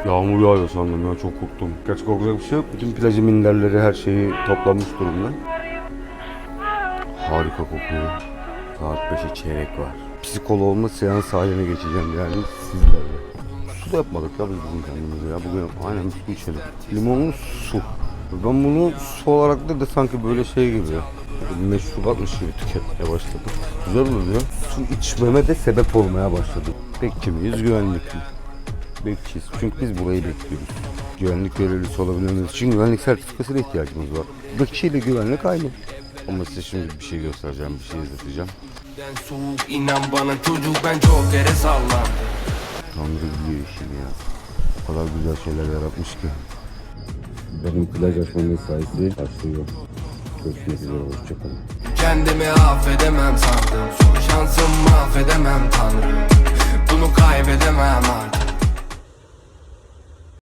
Yağmur yağıyor sandım ya, çok korktum. Gerçi korkacak bir şey yok. Bütün plajı minderleri, her şeyi toplanmış durumda. Harika kokuyor. Saat 5'e çeyrek var. Psikoloğumla seans haline geçeceğim yani sizlerle. Su da yapmadık ya biz bugün kendimize ya. Bugün aynen su içelim. Limonlu su. Ben bunu su olarak da sanki böyle şey gibi, meşrubatmış gibi tüketmeye başladım. Güzel oluyor. Su içmeme de sebep olmaya başladı. Bekçi miyiz, güvenlik mi? Bekçiyiz. Çünkü biz burayı bekliyoruz. Güvenlik görevlisi olabilmemiz için güvenlik sertifikasına ihtiyacımız var. Bekçi ile güvenlik aynı. Ama size şimdi bir şey göstereceğim, bir şey izleteceğim. Soğuk inan bana çocuk, ben çok kere sallandım. Tanrı biliyor işini ya. O kadar güzel şeyler yaratmış ki. Benim plaj açma mesaisi başlıyor. Görüşmek üzere, hoşçakalın. Kendimi affedemem sandım, son şansımı affedemem Tanrım.